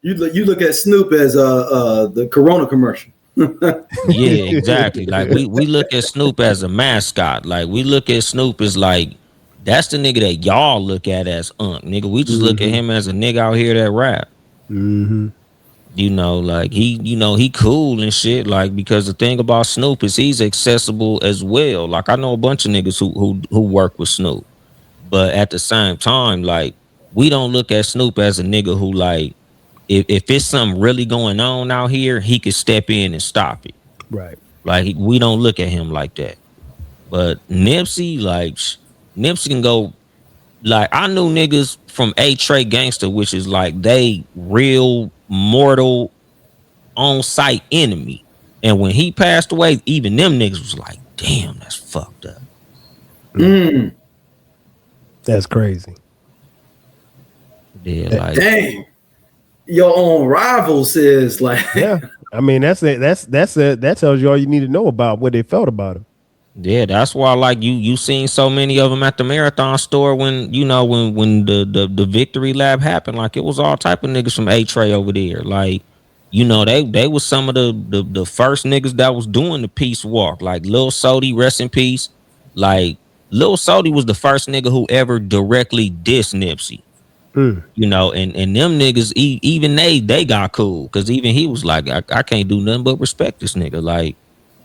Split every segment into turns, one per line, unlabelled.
You look at Snoop as the Corona commercial.
Yeah, exactly. Like we look at Snoop as a mascot. Like we look at Snoop as like that's the nigga that y'all look at as nigga. We just look at him as a nigga out here that rap. You know, like he cool and shit. Like because the thing about Snoop is he's accessible as well. Like I know a bunch of niggas who work with Snoop, but at the same time, like we don't look at Snoop as a nigga who like if it's something really going on out here, he could step in and stop it.
Right.
Like we don't look at him like that. But Nipsey, like Nipsey can go. Like I knew niggas from A Trey Gangster, which is like they real mortal on site enemy. And when he passed away, even them niggas was like, damn, that's fucked up.
That's crazy.
Yeah, like
dang. Your own rival says like
yeah. I mean that's it. That tells you all you need to know about what they felt about him.
yeah, that's why like you seen so many of them at the Marathon store when you know when the Victory Lab happened. Like it was all type of niggas from A Trey over there. Like you know they was some of the first niggas that was doing the peace walk. Like Lil Sody, rest in peace. Like Lil Sody was the first nigga who ever directly dissed Nipsey. You know, and them niggas, even they got cool because even he was like, I can't do nothing but respect this nigga. Like,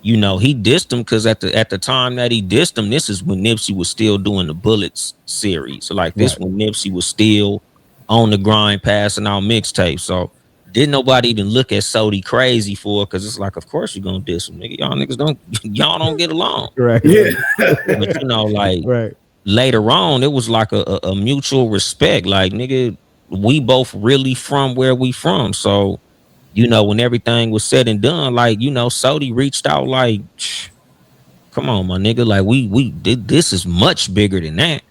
you know, he dissed him because at the time that he dissed him, this is when Nipsey was still doing the Bullets series. So like this when Nipsey was still on the grind, passing out mixtapes. So didn't nobody even look at Sody crazy for it because it's like, of course you're gonna diss him, nigga. Y'all niggas don't get along,
right?
Yeah,
but you know, like
right.
Later on, it was like a mutual respect. Like, nigga, we both really from where we from. So, you know, when everything was said and done, like, you know, Sody reached out like, come on, my nigga. Like, we did this is much bigger than that.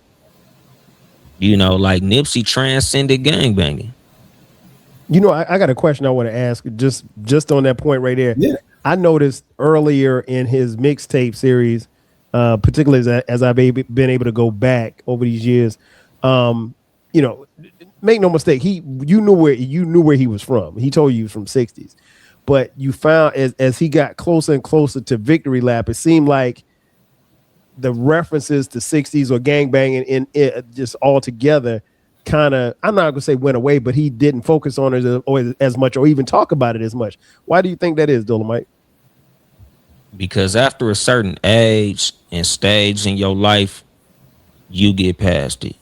You know, like Nipsey transcended gangbanging.
You know, I got a question I want to ask just on that point right there.
Yeah.
I noticed earlier in his mixtape series, particularly as I've been able to go back over these years, you know, make no mistake, you knew where he was from. He told you he was from '60s, but you found as he got closer and closer to Victory Lap, it seemed like the references to '60s or gangbanging in it just all together kind of, I'm not gonna say went away, but he didn't focus on it as much or even talk about it as much. Why do you think that is, Dolemite?
Because after a certain age and stage in your life, you get past it.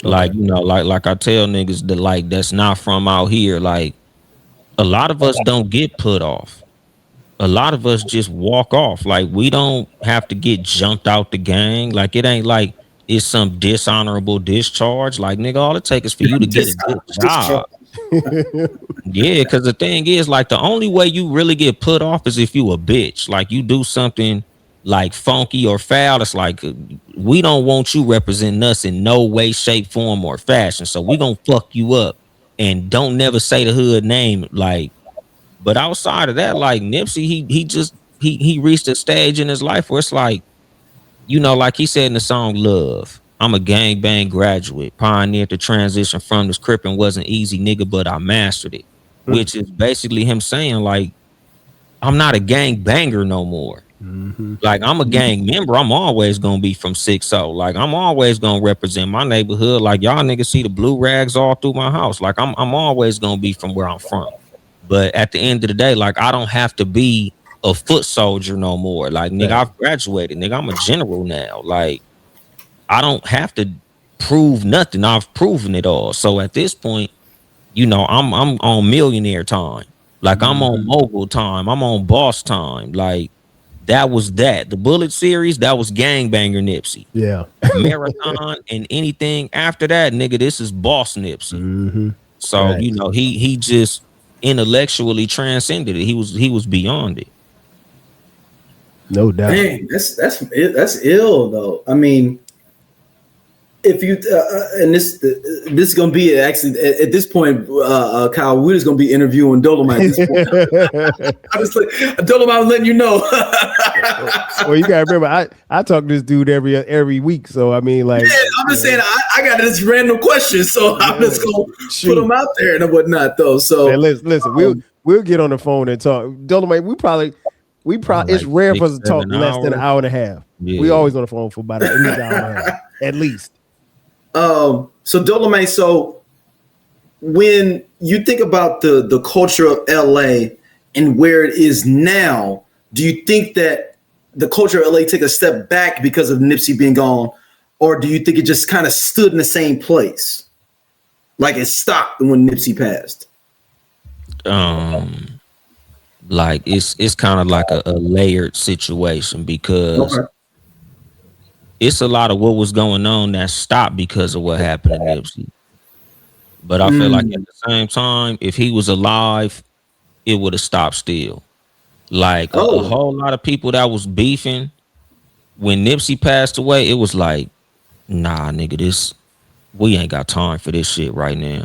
Okay. Like, you know, like I tell niggas that like that's not from out here. Like a lot of us don't get put off. A lot of us just walk off. Like we don't have to get jumped out the gang. Like it ain't like it's some dishonorable discharge. Like nigga, all it takes is for you to get a good job. Yeah, because the thing is, like, the only way you really get put off is if you a bitch. Like, you do something like funky or foul. It's like we don't want you representing us in no way, shape, form, or fashion. So we gonna fuck you up and don't never say the hood name. Like, but outside of that, like Nipsey, he reached a stage in his life where it's like, you know, like he said in the song Love, I'm a gangbang graduate, pioneered the transition from this crippin' wasn't easy, nigga, but I mastered it. Which is basically him saying, like, I'm not a gang banger no more. Like, I'm a gang member. I'm always gonna be from 6-0. Like, I'm always gonna represent my neighborhood. Like, y'all niggas see the blue rags all through my house. Like, I'm always gonna be from where I'm from. But at the end of the day, like, I don't have to be a foot soldier no more. Like, nigga, I've graduated. Nigga, I'm a general now. Like, I don't have to prove nothing. I've proven it all. So at this point, you know, I'm on millionaire time. Like I'm on mogul time. I'm on boss time. Like that was that. The Bullet series, that was gangbanger Nipsey.
Yeah.
Marathon and anything after that, nigga, this is boss Nipsey. So, you know, he just intellectually transcended it. He was beyond it.
No doubt.
Dang, that's ill though. I mean, if you and this is gonna be actually at this point, Kyle, we're just gonna be interviewing Dolemite at this point. Honestly, Dolemite, I'm letting you know.
Well, you gotta remember, I talk to this dude every week, so I mean, like,
yeah, I'm just saying I got this random question, so I'm just gonna put them out there and whatnot, though. So
man, listen, we'll get on the phone and talk. Dolemite, we probably
like
it's rare for us to
6-7
talk less than an
hours.
hour and a half.
Yeah.
We always on the phone for about at least an hour and a half, at least.
So Dolemite, so when you think about the culture of LA and where it is now, do you think that the culture of LA take a step back because of Nipsey being gone, or do you think it just kind of stood in the same place, like it stopped when Nipsey passed?
Like it's kind of like a layered situation because it's a lot of what was going on that stopped because of what happened to Nipsey. But I feel like at the same time, if he was alive, it would have stopped still. Like a whole lot of people that was beefing when Nipsey passed away, it was like, nah, nigga, we ain't got time for this shit right now.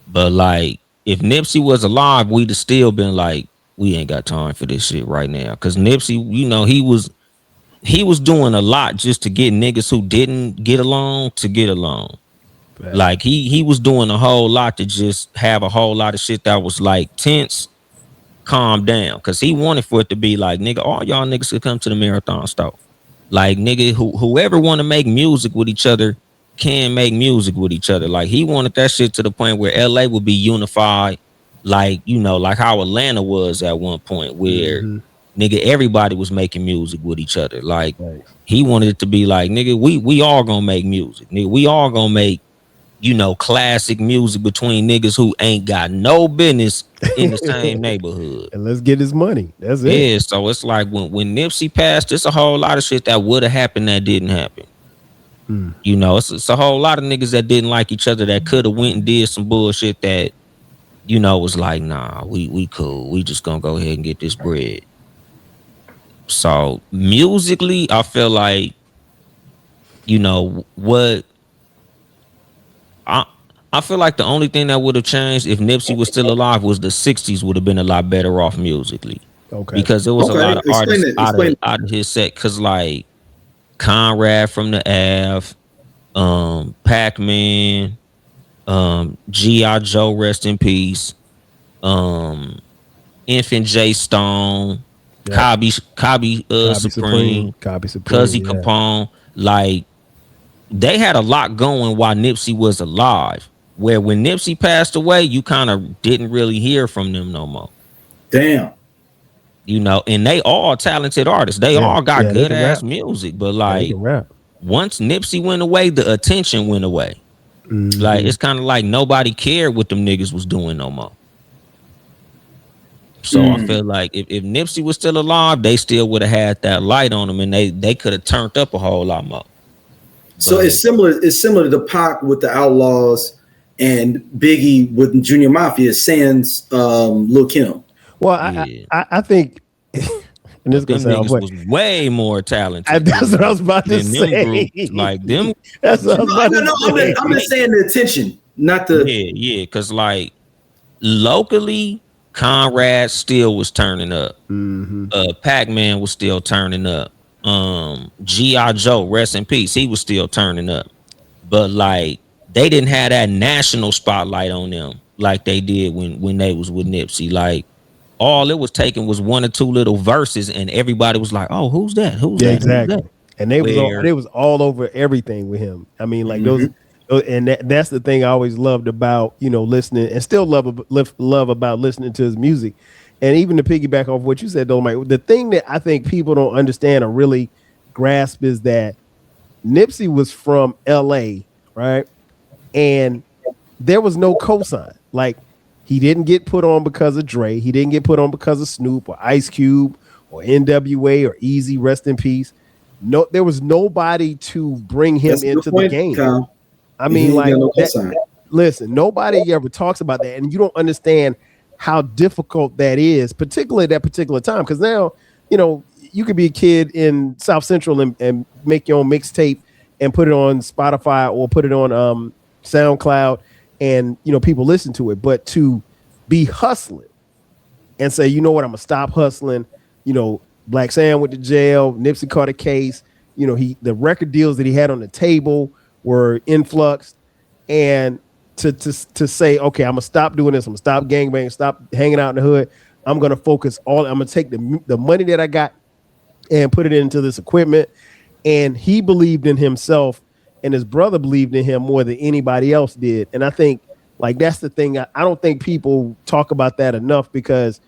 But like, if Nipsey was alive, we'd have still been like, we ain't got time for this shit right now. Cause Nipsey, you know, he was doing a lot just to get niggas who didn't get along to get along. Right. Like he was doing a whole lot to just have a whole lot of shit that was like tense, calm down. Cause he wanted for it to be like, nigga, all y'all niggas could come to the marathon store. Like, nigga, whoever want to make music with each other can make music with each other. Like, he wanted that shit to the point where LA would be unified. Like, you know, like how Atlanta was at one point where nigga, everybody was making music with each other. Like, he wanted it to be like, nigga, we all gonna make music. Nigga, we all gonna make, you know, classic music between niggas who ain't got no business in the same neighborhood.
And let's get his money. That's it.
Yeah, so it's like when Nipsey passed, it's a whole lot of shit that would have happened that didn't happen. You know, it's a whole lot of niggas that didn't like each other that could have went and did some bullshit that, you know, was like, nah, we cool. We just gonna go ahead and get this bread. So musically, I feel like, you know, I feel like the only thing that would have changed if Nipsey was still alive was the 60s would have been a lot better off musically. Okay. Because there was a lot of artists out of his set. Cause like Conrad from the Ave, Pac-Man, G.I. Joe, rest in peace, Infant J Stone, Cobby Supreme, Cuzzy Capone. Like, they had a lot going while Nipsey was alive. Where when Nipsey passed away, you kind of didn't really hear from them no more.
Damn.
You know, and they all talented artists. They all got good ass music. But like, once Nipsey went away, the attention went away. Like, it's kind of like nobody cared what them niggas was doing no more. So I feel like if Nipsey was still alive, they still would have had that light on them, and they could have turned up a whole lot more.
So it's similar to the Pac with the Outlaws and Biggie with Junior Mafia, sans Lil Kim.
Well, I think, and this
them niggas was way more talented.
That's what I was about to say.
Groups, like them.
That's what I was about to say.
I'm just saying the attention, not the.
Yeah, because like locally, Conrad still was turning up. Pac-Man was still turning up. G.I. Joe, rest in peace, he was still turning up. But like, they didn't have that national spotlight on them like they did when they was with Nipsey. Like, all it was taking was one or two little verses, and everybody was like, "Oh, who's that? Who's that?"
Exactly.
Who's that?
And they was all over everything with him. I mean, like those, and that's the thing I always loved about, you know, listening, and still love about listening to his music. And even to piggyback off what you said, though, Mike, the thing that I think people don't understand or really grasp is that Nipsey was from LA, right? And there was no cosign. Like, he didn't get put on because of Dre. He didn't get put on because of Snoop or Ice Cube or NWA or Easy, rest in peace. No, there was nobody to bring him into the game. Kyle. I mean, like, listen, nobody ever talks about that, and you don't understand how difficult that is, particularly at that particular time. Because now, you know, you could be a kid in South Central and make your own mixtape and put it on Spotify or put it on SoundCloud, and, you know, people listen to it. But to be hustling and say, you know what, I'm gonna stop hustling. You know, Black Sam went to jail. Nipsey caught a case. You know, the record deals that he had on the table were influxed, and to say, okay, I'm gonna stop doing this. I'm gonna stop gangbanging, stop hanging out in the hood. I'm gonna focus all. I'm gonna take the money that I got and put it into this equipment. And he believed in himself, and his brother believed in him more than anybody else did. And I think like that's the thing. I don't think people talk about that enough, because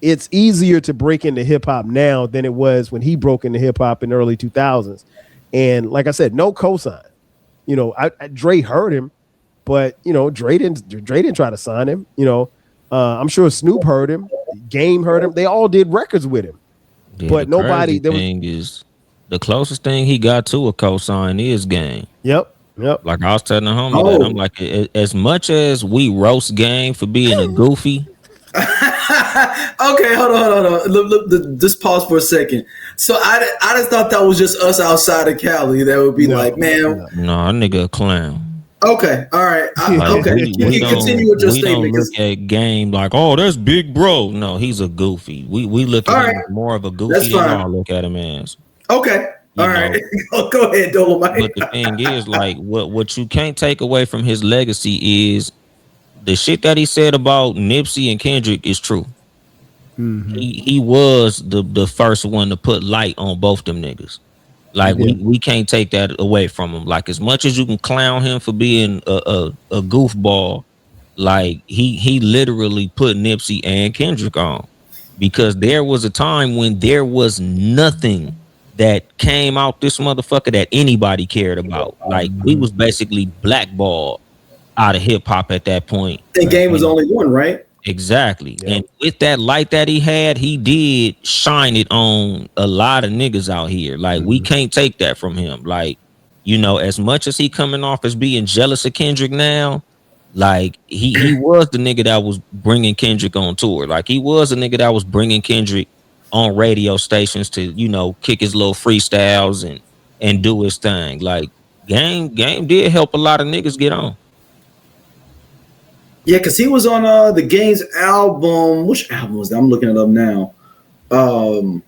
it's easier to break into hip hop now than it was when he broke into hip hop in the early 2000s. And like I said, no cosign. Dre heard him, but Dre didn't try to sign him. I'm sure Snoop heard him, Game heard him. They all did records with him,
Yeah,
but nobody.
The thing is, the closest thing he got to a cosign is Game.
Yep.
Like I was telling the homie that I'm like, as much as we roast Game for being a goofy.
Okay, hold on. Look, just pause for a second. So I just thought that was just us outside of Cali. That would be like, man,
no, nigga a clown.
Okay, all right. Okay,
we
continue with your statement.
We don't look at Game like, oh, that's big bro. No, he's a goofy. We look at him more of a goofy than I look at him as.
Okay, all right. Go ahead, Dolemite.
But the thing is, like, what you can't take away from his legacy is the shit that he said about Nipsey and Kendrick is true. Mm-hmm. He was the first one to put light on both them niggas. Like we can't take that away from him. Like as much as you can clown him for being a goofball, like he literally put Nipsey and Kendrick on, because there was a time when there was nothing that came out this motherfucker that anybody cared about. Like we was basically blackballed out of hip hop at that point.
And Game was only one, right?
Exactly. Yep. And with that light that he had, he did shine it on a lot of niggas out here. Like we can't take that from him. Like, as much as he coming off as being jealous of Kendrick now, like he was the nigga that was bringing Kendrick on tour. Like he was a nigga that was bringing Kendrick on radio stations to, kick his little freestyles and do his thing. Like Game did help a lot of niggas get on.
Yeah, because he was on the Game's album. Which album was that? I'm looking it up now. And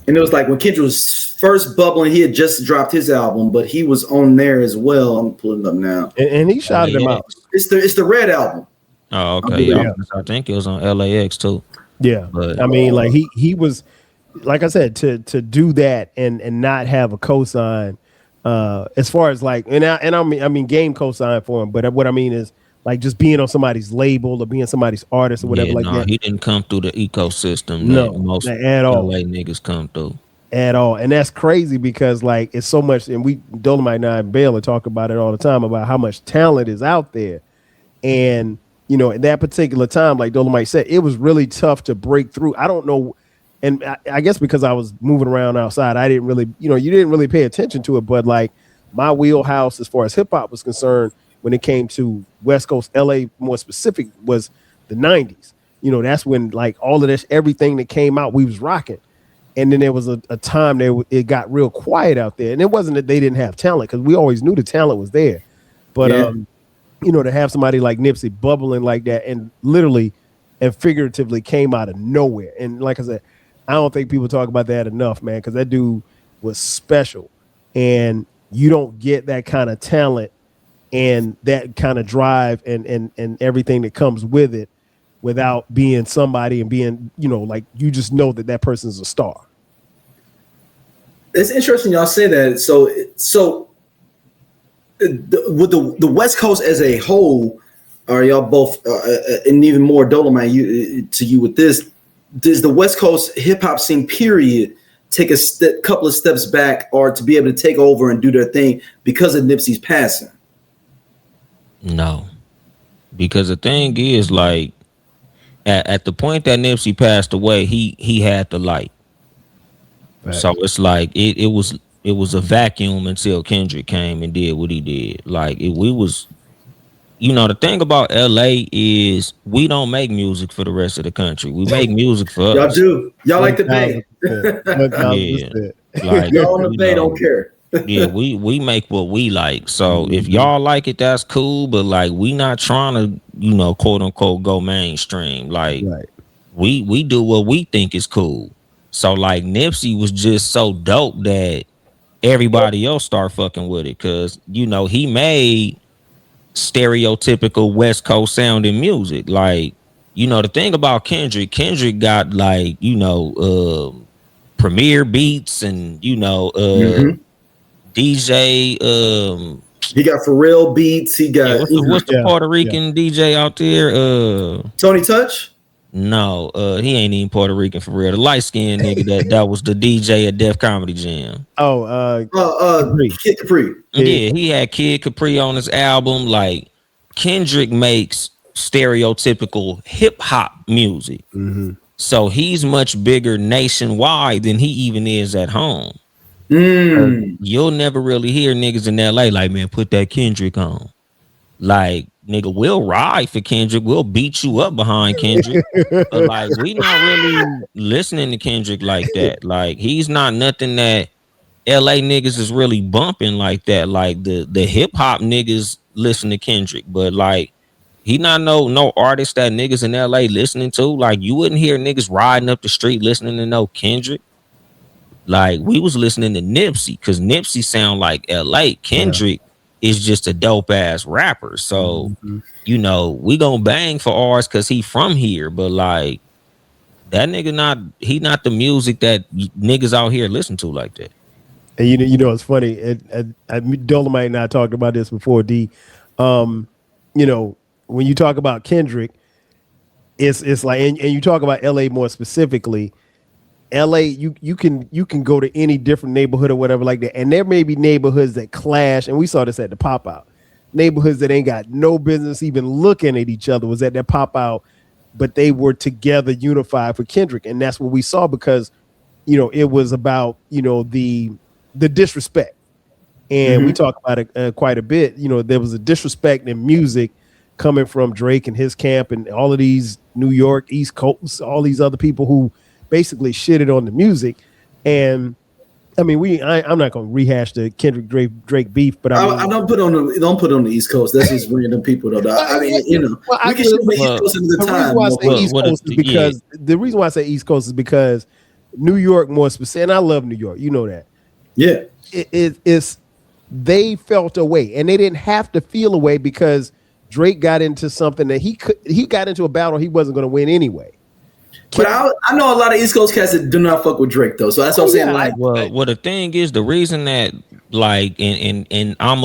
it was like when Kendrick was first bubbling, he had just dropped his album, but he was on there as well. I'm pulling it up now.
And he shouted him out.
It's the Red album.
Oh, okay. Yeah. I think it was on LAX too.
Yeah. But I mean, like he was, like I said, to do that and not have a cosign, as far as like, and I mean Game cosign for him, but what I mean is, like just being on somebody's label or being somebody's artist or whatever that.
He didn't come through the ecosystem.
No,
most
at all.
LA niggas come through
at all, and that's crazy because like it's so much. And we Dolemite and I and Baylor talk about it all the time about how much talent is out there, and at that particular time, like Dolemite said, it was really tough to break through. I don't know, and I guess because I was moving around outside, I didn't really, you didn't really pay attention to it. But like my wheelhouse as far as hip hop was concerned, when it came to West Coast LA, more specific, was the 90s. That's when like all of this, everything that came out, we was rocking. And then there was a time that it got real quiet out there. And it wasn't that they didn't have talent, because we always knew the talent was there. But, to have somebody like Nipsey bubbling like that and literally and figuratively came out of nowhere. And like I said, I don't think people talk about that enough, man, because that dude was special. And you don't get that kind of talent and that kind of drive and everything that comes with it without being somebody and being, like you just know that person's a star.
It's interesting y'all say that. So with the West Coast as a whole, are y'all both, and even more Dolemite to you with this, does the West Coast hip hop scene period take a couple of steps back or to be able to take over and do their thing because of Nipsey's passing?
No, because the thing is, like, at the point that Nipsey passed away, he had the light. Right. So it's like it was a vacuum until Kendrick came and did what he did. Like we was, the thing about LA is we don't make music for the rest of the country. We make music for us.
Y'all do. Y'all like the Bay.
Yeah, like
y'all on the Bay don't care.
Yeah, we make what we like. So if y'all like it, that's cool. But like, we not trying to, quote unquote, go mainstream. Like, we do what we think is cool. So like, Nipsey was just so dope that everybody else start fucking with it because you know he made stereotypical West Coast sounding music. Like, you know, the thing about Kendrick got like, you know, Premier Beats and you know, DJ.
He got Pharrell beats. He got
what's the Puerto Rican DJ out there?
Tony Touch.
No, he ain't even Puerto Rican for real. The light skinned nigga that was the DJ at Def Comedy Jam.
Kid Capri.
Yeah, he had Kid Capri on his album. Like Kendrick makes stereotypical hip hop music, so he's much bigger nationwide than he even is at home. You'll never really hear niggas in LA like, man, put that Kendrick on. Like, nigga, we'll ride for Kendrick. We'll beat you up behind Kendrick. But like, we not really listening to Kendrick like that. Like, he's not nothing that LA niggas is really bumping like that. Like the hip hop niggas listen to Kendrick, but like he not no artist that niggas in LA listening to. Like, you wouldn't hear niggas riding up the street listening to no Kendrick. Like, we was listening to Nipsey because Nipsey sound like LA. Kendrick is just a dope ass rapper. So, you know, we gonna bang for ours because he from here. But like, that nigga he not the music that niggas out here listen to like that.
And you know, it's funny. Dolemite and I talked about this before. D, you know, when you talk about Kendrick, it's like, and you talk about LA more specifically. LA, you can go to any different neighborhood or whatever like that, and there may be neighborhoods that clash, and we saw this at the pop out. Neighborhoods that ain't got no business even looking at each other was at that pop out, but they were together, unified for Kendrick, and that's what we saw because, you know, it was about, you know, the disrespect, and we talk about it quite a bit. You know, there was a disrespect in music coming from Drake and his camp, and all of these New York, East Coast, all these other people who basically shitted on the music. And I mean, I'm not going to rehash the Kendrick Drake beef, but I
don't put on the East Coast. That's just random people though. I mean, you know, we can shoot the East Coast into the time. The reason why I say East Coast is because New York more specific, and I love New York, you know that. Yeah, it's they felt a way, and they didn't have to feel a way because Drake got into something that he got into a battle he wasn't going to win anyway. But I know a lot of East Coast cats that do not fuck with Drake though, so that's what I'm saying. Like,
well, the thing is, the reason that like, and I'm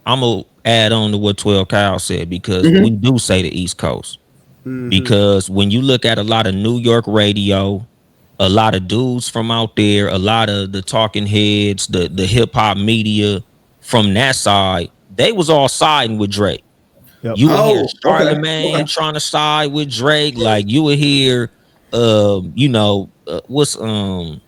gonna add on to what 12 Kyle said because we do say the East Coast because when you look at a lot of New York radio, a lot of dudes from out there, a lot of the talking heads, the hip hop media from that side, they was all siding with Drake. You would hear Charlemagne trying to side with Drake, like you would hear, you know, what's not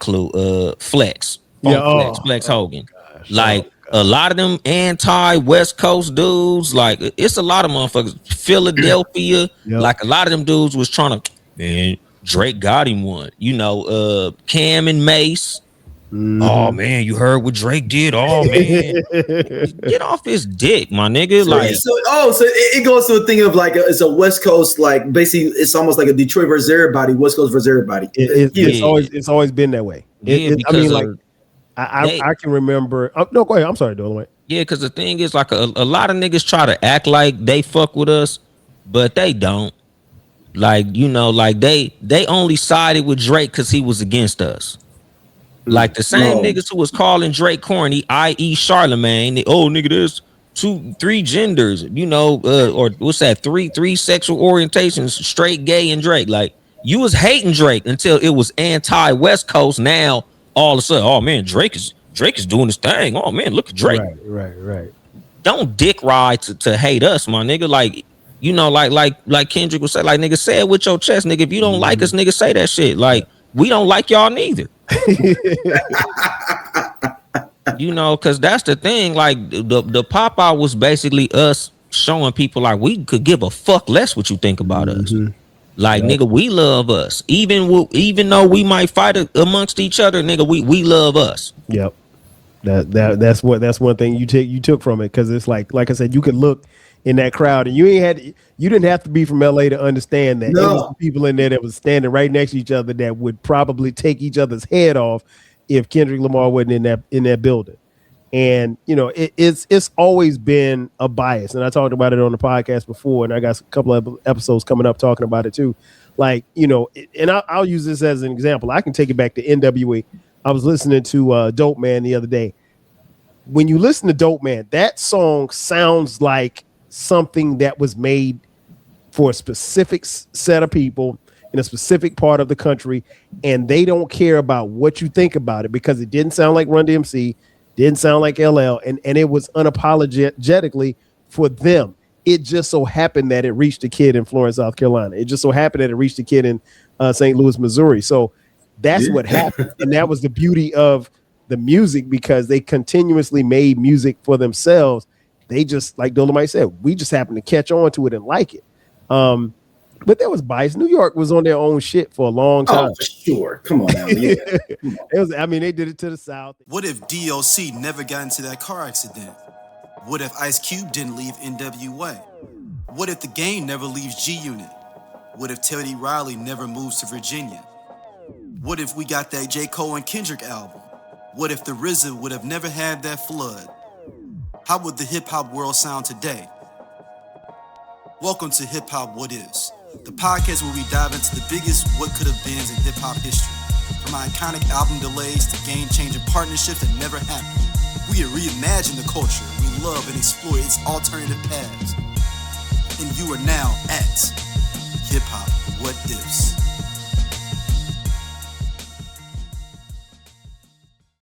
Clue, Flex, Flex Hogan, like a lot of them anti-West Coast dudes, like it's a lot of motherfuckers. Philadelphia, like a lot of them dudes was trying to, man, Drake got him one, you know, Cam and Mace. Oh man, you heard what Drake did? Oh man, get off his dick, my nigga. So
it goes to a thing of like it's a West Coast, like basically it's almost like a Detroit versus everybody, West Coast versus everybody.
It's always been that way. I mean, like I can remember. No, go ahead. I'm sorry, Dolemite.
Yeah, because the thing is, like a lot of niggas try to act like they fuck with us, but they don't. Like, you know, like they only sided with Drake because he was against us. Like the same niggas who was calling Drake corny, i.e. Charlemagne, nigga, there's 2-3 genders, you know, or what's that, three sexual orientations, straight, gay, and Drake. Like, you was hating Drake until it was anti-West Coast. Now all of a sudden, oh man, Drake is doing his thing. Oh man, look at Drake.
Right.
Don't dick ride to hate us, my nigga. Like, you know, like Kendrick would say, like, nigga, say it with your chest, nigga. If you don't like us, nigga, say that shit. Like, we don't like y'all neither. You know, because that's the thing. Like the pop out was basically us showing people like we could give a fuck less what you think about us. Like, nigga, we love us. Even though we might fight amongst each other, nigga, we love us.
Yep. That's one thing you took from it, because it's like I said, you could look in that crowd, and you didn't have to be from LA to understand that.
No.
It was the people in there that was standing right next to each other that would probably take each other's head off if Kendrick Lamar wasn't in that building. And it's always been a bias, and I talked about it on the podcast before, and I got a couple of episodes coming up talking about it too. Like, and I'll use this as an example. I can take it back to NWA. I was listening to Dope Man the other day. When you listen to Dope Man, that song sounds like something that was made for a specific set of people in a specific part of the country, and they don't care about what you think about it because it didn't sound like Run DMC, didn't sound like LL, and it was unapologetically for them. It just so happened that it reached a kid in Florence, South Carolina. It just so happened that it reached a kid in St. Louis, Missouri. So that's what happened, and that was the beauty of the music, because they continuously made music for themselves. They just, like Dolemite said, we just happened to catch on to it and like it. But there was bias. New York was on their own shit for a long time.
Oh, for sure. Come on now. Yeah.
They did it to the South.
What if DOC never got into that car accident? What if Ice Cube didn't leave NWA? What if the Game never leaves G-Unit? What if Teddy Riley never moves to Virginia? What if we got that J. Cole and Kendrick album? What if the RZA would have never had that flood? How would the hip-hop world sound today? Welcome to Hip Hop What Ifs, the podcast where we dive into the biggest what could have beens in hip-hop history. From iconic album delays to game-changing partnerships that never happened. We reimagine the culture we love and explore its alternative paths. And you are now at Hip Hop What Ifs.